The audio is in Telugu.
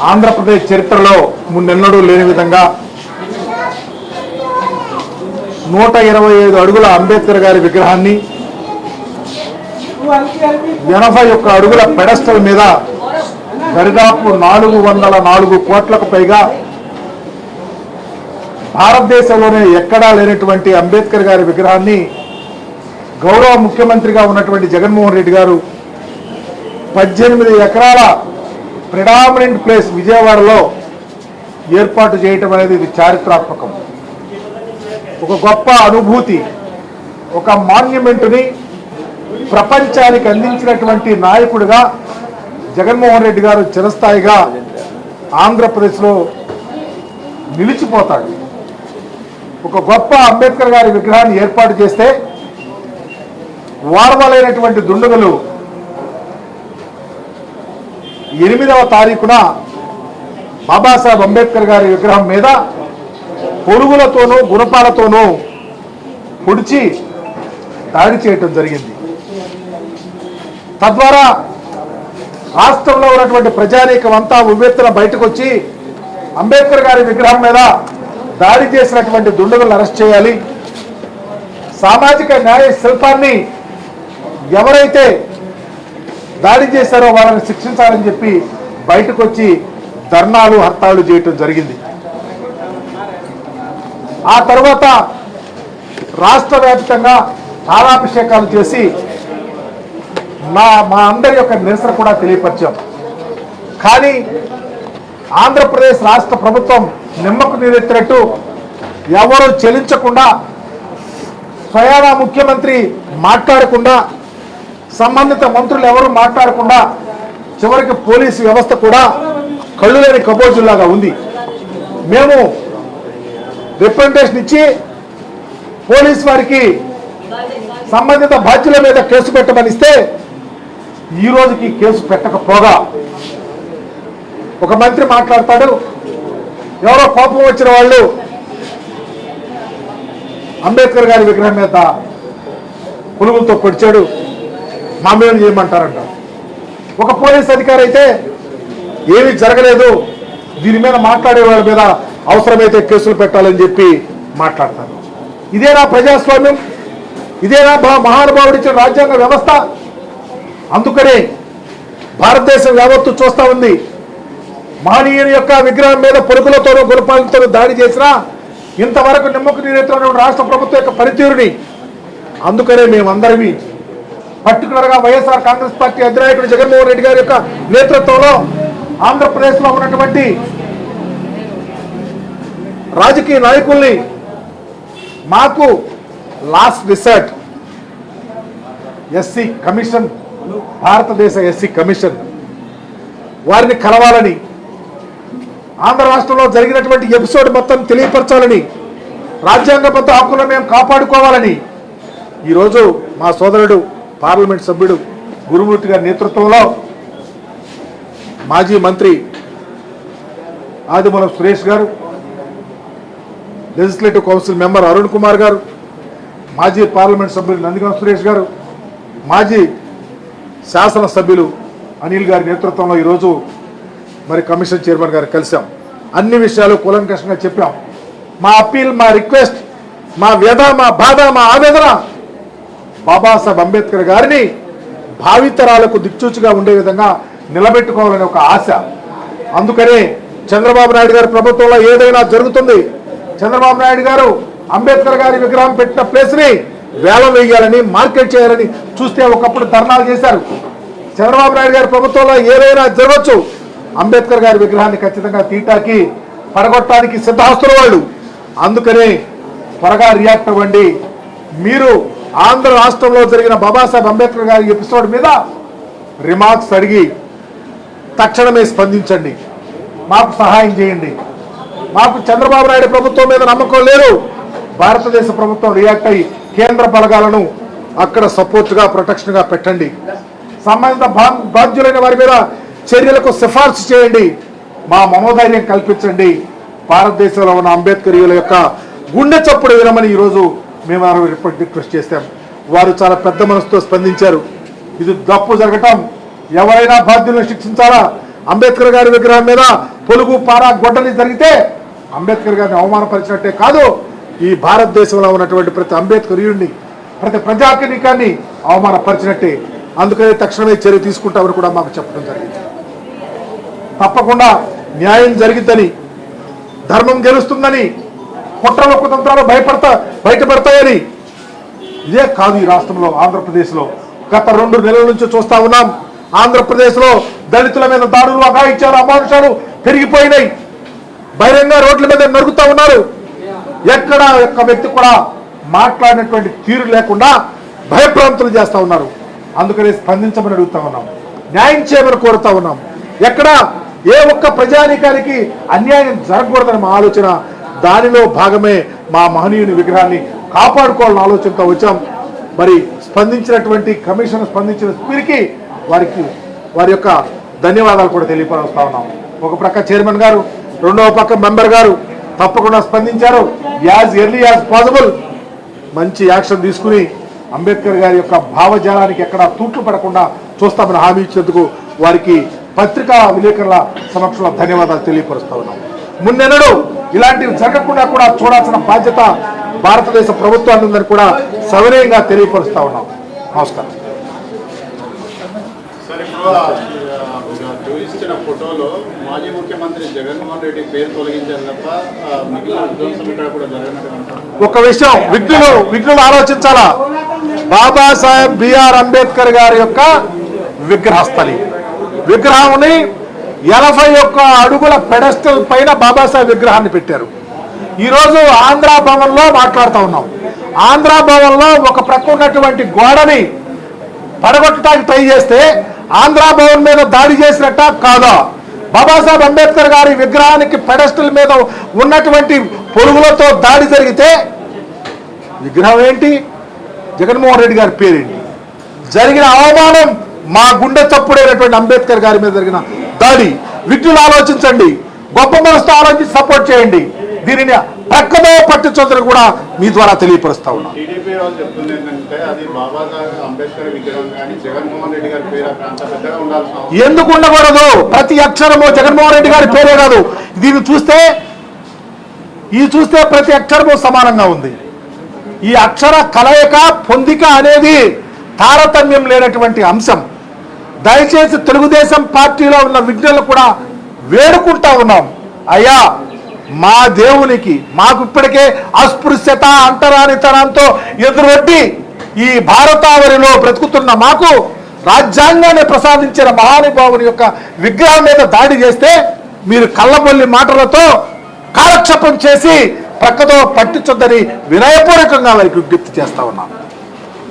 ఆంధ్రప్రదేశ్ చరిత్రలో మున్నెన్నడూ లేని విధంగా 125 అడుగుల అంబేద్కర్ గారి విగ్రహాన్ని 81 అడుగుల పెడస్టల్ మీద దరిదాపు 404 కోట్లకు పైగా భారతదేశంలోనే ఎక్కడా లేనటువంటి అంబేద్కర్ గారి విగ్రహాన్ని గౌరవ ముఖ్యమంత్రిగా ఉన్నటువంటి జగన్మోహన్ రెడ్డి గారు 18 ఎకరాల ప్రిడామినెంట్ ప్లేస్ విజయవాడలో ఏర్పాటు చేయటం అనేది ఇది చారిత్రాత్మకం. ఒక గొప్ప అనుభూతి, ఒక మాన్యుమెంట్ని ప్రపంచానికి అందించినటువంటి నాయకుడిగా జగన్మోహన్ రెడ్డి గారు చిరస్థాయిగా ఆంధ్రప్రదేశ్లో నిలిచిపోతాడు. ఒక గొప్ప అంబేద్కర్ గారి విగ్రహాన్ని ఏర్పాటు చేస్తే వారవలైనటువంటి దుండగులు 8వ తారీఖున బాబాసాహెబ్ అంబేద్కర్ గారి విగ్రహం మీద పొరుగులతోనూ గుణపాలతోనూ పొడిచి దాడి చేయటం జరిగింది. తద్వారా రాష్ట్రంలో ఉన్నటువంటి ప్రజానీకం అంతా ఉవ్వెత్తున బయటకు వచ్చి అంబేద్కర్ గారి విగ్రహం మీద దాడి చేసినటువంటి దుండగులను అరెస్ట్ చేయాలి, సామాజిక న్యాయ శిల్పాన్ని ఎవరైతే దాడి చేశారో వాళ్ళని శిక్షించాలని చెప్పి బయటకు వచ్చి ధర్నాలు హర్తాళ్లు చేయటం జరిగింది. ఆ తర్వాత రాష్ట్ర వ్యాప్తంగా పాలాభిషేకాలు చేసి మా అందరి యొక్క నిరసన కూడా తెలియపరిచాం. కానీ ఆంధ్రప్రదేశ్ రాష్ట్ర ప్రభుత్వం నిమ్మకు నీరెత్తినట్టు ఎవరు చెల్లించకుండా, స్వయానా ముఖ్యమంత్రి మాట్లాడకుండా, సంబంధిత మంత్రులు ఎవరు మాట్లాడకుండా, చివరికి పోలీసు వ్యవస్థ కూడా కళ్ళు లేని కబోజుల్లాగా ఉంది. మేము రిప్రజెంటేషన్ ఇచ్చి పోలీసు వారికి సంబంధిత బాధ్యుల మీద కేసు పెట్టమని ఇస్తే ఈ రోజుకి కేసు పెట్టకపోగా ఒక మంత్రి మాట్లాడతాడు, ఎవరో కోపం వచ్చిన వాళ్ళు అంబేద్కర్ గారి విగ్రహం మీద పులుగులతో పొడిచాడు, మా మీద చేయమంటారంట. ఒక పోలీస్ అధికారి అయితే ఏమీ జరగలేదు, దీని మీద మాట్లాడే వాళ్ళ మీద అవసరమైతే కేసులు పెట్టాలని చెప్పి మాట్లాడతారు. ఇదేనా ప్రజాస్వామ్యం? ఇదేనా మహానుభావుడు ఇచ్చిన రాజ్యాంగ వ్యవస్థ? అందుకనే భారతదేశం యావత్తు చూస్తూ ఉంది. మహనీయుని యొక్క విగ్రహం మీద పొరుగులతోనూ గుణపాలతోనూ దాడి చేసినా ఇంతవరకు నిమ్మకు నీరెత్తిన రాష్ట్ర ప్రభుత్వం యొక్క పనితీరుని, అందుకనే మేమందరివి పర్టికులర్గా వైఎస్ఆర్ కాంగ్రెస్ పార్టీ అధినాయకుడు జగన్మోహన్ రెడ్డి గారి యొక్క నేతృత్వంలో ఆంధ్రప్రదేశ్లో ఉన్నటువంటి రాజకీయ నాయకుల్ని మాకు లాస్ట్ రిసర్ట్ ఎస్సీ కమిషన్, భారతదేశ ఎస్సీ కమిషన్ వారిని కలవాలని, ఆంధ్ర రాష్ట్రంలో జరిగినటువంటి ఎపిసోడ్ మొత్తం తెలియపరచాలని, రాజ్యాంగబద్ధ హక్కులను మేము కాపాడుకోవాలని ఈరోజు మా సోదరుడు పార్లమెంట్ సభ్యుడు గురుమూర్తి గారి నేతృత్వంలో మాజీ మంత్రి ఆదిమూలపు సురేష్ గారు, legislative council member Arun Kumar గారు, మాజీ పార్లమెంట్ సభ్యులు నందిగం సురేష్ గారు, మాజీ శాసనసభ్యులు అనిల్ గారి నేతృత్వంలో ఈరోజు మరి కమిషన్ చైర్మన్ గారు కలిసాం. అన్ని విషయాలు కూలంకషంగా చెప్పాం. మా అప్పీల్, మా రిక్వెస్ట్, మా వ్యధ, మా బాధ, మా ఆవేదన బాబాసాహెబ్ అంబేద్కర్ గారిని భావితరాలకు దిక్చూచిగా ఉండే విధంగా నిలబెట్టుకోవాలనే ఒక ఆశ. అందుకనే చంద్రబాబు నాయుడు గారి ప్రభుత్వంలో ఏదైనా జరుగుతుంది, చంద్రబాబు నాయుడు గారు అంబేద్కర్ గారి విగ్రహం పెట్టిన ప్లేస్ని వేలం వేయాలని, మార్కెట్ చేయాలని చూస్తే ఒకప్పుడు ధర్నాలు చేశారు. చంద్రబాబు నాయుడు గారి ప్రభుత్వంలో ఏదైనా జరగచ్చు, అంబేద్కర్ గారి విగ్రహాన్ని ఖచ్చితంగా తీటాకి పడగొట్టడానికి సిద్ధహస్తుల వాళ్ళు. అందుకనే త్వరగా రియాక్ట్ అవ్వండి. మీరు ఆంధ్ర రాష్ట్రంలో జరిగిన బాబాసాహెబ్ అంబేద్కర్ గారి ఎపిసోడ్ మీద రిమార్క్స్ అడిగి తక్షణమే స్పందించండి, మాకు సహాయం చేయండి. మాకు చంద్రబాబు నాయుడు ప్రభుత్వం మీద నమ్మకం లేదు. భారతదేశ ప్రభుత్వం రియాక్ట్ అయ్యి కేంద్ర బలగాలను అక్కడ సపోర్ట్గా, ప్రొటెక్షన్గా పెట్టండి. సంబంధిత బాధ్యులైన వారి మీద చర్యలకు సిఫార్సు చేయండి. మా మనోధైర్యం కల్పించండి. భారతదేశంలో ఉన్న అంబేద్కరీయుల యొక్క గుండె చప్పుడు వినమని ఈరోజు మేము రిక్వెస్ట్ చేస్తాం. వారు చాలా పెద్ద మనసుతో స్పందించారు. ఇది తప్పు జరగటం, ఎవరైనా బాధ్యులను శిక్షించాలా, అంబేద్కర్ గారి విగ్రహం మీద పొలుగు పారా గొడ్డలి జరిగితే అంబేద్కర్ గారిని అవమానపరిచినట్టే కాదు, ఈ భారతదేశంలో ఉన్నటువంటి ప్రతి అంబేద్కరీయుడిని, ప్రతి ప్రజాకీకాన్ని అవమానపరిచినట్టే. అందుకని తక్షణమే చర్య తీసుకుంటామని కూడా మాకు చెప్పడం జరిగింది. తప్పకుండా న్యాయం జరిగిద్దని, ధర్మం గెలుస్తుందని, కుట్రల కుతంత్రాలు బయటపడతాయని. ఇదే కాదు ఈ రాష్ట్రంలో, ఆంధ్రప్రదేశ్లో గత 2 నెలల నుంచి చూస్తా ఉన్నాం. ఆంధ్రప్రదేశ్లో దళితుల మీద దాడులు, అఘాయిత్యాలు, అమానుషాలు పెరిగిపోయినాయి. బహిరంగ రోడ్ల మీద నరుగుతూ ఉన్నారు. ఎక్కడ ఒక్క వ్యక్తి కూడా మాట్లాడినటువంటి తీరు లేకుండా భయప్రాంతులు చేస్తూ ఉన్నారు. అందుకని స్పందించమని అడుగుతా ఉన్నాం, న్యాయం చేయమని కోరుతా ఉన్నాం. ఎక్కడ ఏ ఒక్క ప్రజానీకానికి అన్యాయం జరగకూడదని మా ఆలోచన. దానిలో భాగమే మా మహనీయుని విగ్రహాన్ని కాపాడుకోవాలని ఆలోచనతో వచ్చాం. మరి స్పందించినటువంటి కమిషన్ స్పందించిన స్పీర్కి వారి యొక్క ధన్యవాదాలు కూడా తెలియపరుస్తా ఉన్నాం. ఒక ప్రక్క చైర్మన్ గారు, రెండవ పక్క మెంబర్ గారు తప్పకుండా స్పందించారు. యాజ్ ఎర్లీ యాజ్ పాసిబుల్ మంచి యాక్షన్ తీసుకుని అంబేద్కర్ గారి యొక్క భావజాలానికి ఎక్కడా తూట్లు పడకుండా చూస్తామని హామీ ఇచ్చినందుకు వారికి పత్రికా విలేకరుల సమక్షంలో ధన్యవాదాలు తెలియపరుస్తా ఉన్నాం. మున్నెన్నడూ ఇలాంటివి జరగకుండా కూడా చూడాల్సిన బాధ్యత భారతదేశ ప్రభుత్వాన్ని ఉందని కూడా సవినయంగా తెలియపరుస్తా ఉన్నాం. నమస్కారం. చూపించిన ఫోటోలో మాజీ ముఖ్యమంత్రి జగన్మోహన్ రెడ్డి పేరు తొలగించారు తప్ప మిగిలిన విధ్వంసం ఇక్కడ కూడా జరగనట్టు. ఒక విషయం విఘ్నులు ఆలోచించాలా. బాబాసాహెబ్ బిఆర్ అంబేద్కర్ గారి యొక్క విగ్రహస్థలి విగ్రహాన్ని 81 అడుగుల పెడస్టల్ పైన బాబాసాహెబ్ విగ్రహాన్ని పెట్టారు. ఈరోజు ఆంధ్ర భవన్లో మాట్లాడుతూ ఉన్నాం. ఆంధ్ర భవన్లో ఒక ప్రక్క ఉన్నటువంటి గోడని పడగొట్టడానికి ట్రై చేస్తే ఆంధ్ర భవన్ మీద దాడి చేసినట్ట కాదా? బాబాసాహెబ్ అంబేద్కర్ గారి విగ్రహానికి పెడస్టల్ మీద ఉన్నటువంటి పొరుగులతో దాడి జరిగితే విగ్రహం ఏంటి, జగన్మోహన్ రెడ్డి గారి పేరేంటి? జరిగిన అవమానం మా గుండె చప్పుడైనటువంటి అంబేద్కర్ గారి మీద జరిగిన దాడి. విఘ్నులు ఆలోచించండి, గొప్ప మనసుతో ఆలోచించి సపోర్ట్ చేయండి. దీనిని ప్రక్కదో పట్టించొద్దని కూడా మీ ద్వారా తెలియపరుస్తా ఉన్నాం. టీడీపీ వాళ్ళు చెప్తుంది ఏంటంటే అది బాబాసాహెబ్ అంబేద్కర్ విగ్రహం కానీ జగన్మోహన్ రెడ్డి గారి పేరు అంత పెద్దగా ఉండాల్సిన ఎందుకు ఉండకూడదు? ప్రతి అక్షరము జగన్మోహన్ రెడ్డి గారి పేరే కాదు. దీన్ని చూస్తే ప్రతి అక్షరము సమానంగా ఉంది. ఈ అక్షర కలయిక పొందిక అనేది తారతమ్యం లేనటువంటి అంశం. దయచేసి తెలుగుదేశం పార్టీలో ఉన్న విజ్ఞులు కూడా వేడుకుంటా ఉన్నాం, అయ్యా మా దేవునికి మాకు ఇప్పటికే అస్పృశ్యత అంటరానితనంతో ఎదురొడ్డి ఈ భారతావరిలో బ్రతుకుతున్న మాకు రాజ్యాంగాన్ని ప్రసాదించిన మహానుభావుని యొక్క విగ్రహం మీద దాడి చేస్తే మీరు కళ్ళబొల్లి మాటలతో కాలక్షేపం చేసి ప్రక్కతో పట్టించొద్దని వినయపూర్వకంగా వారికి విజ్ఞప్తి చేస్తా ఉన్నాం.